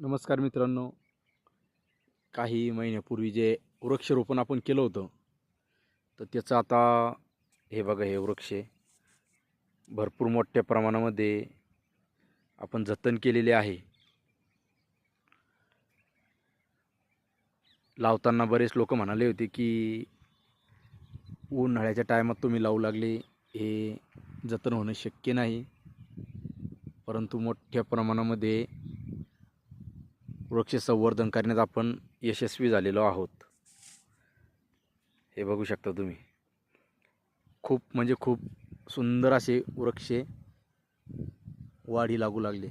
नमस्कार मित्रांनो. काही महिन्यापूर्वी जे वृक्षारोपण आपण केलं होतं, तर त्याचं आता हे बघा, हे वृक्ष भरपूर मोठ्या प्रमाणामध्ये आपण जतन केलेले आहे. लावताना बरेच लोक म्हणाले होते की उन्हाळ्याच्या टायमात तुम्ही लावू लागले, हे जतन होणं शक्य नाही. परंतु मोठ्या प्रमाणामध्ये वृक्ष संवर्धन करण्यात आपण यशस्वी झालेलो आहोत. हे बघू शकता तुम्ही, खूप म्हणजे खूप सुंदर असे वृक्ष वाढी लागू लागले.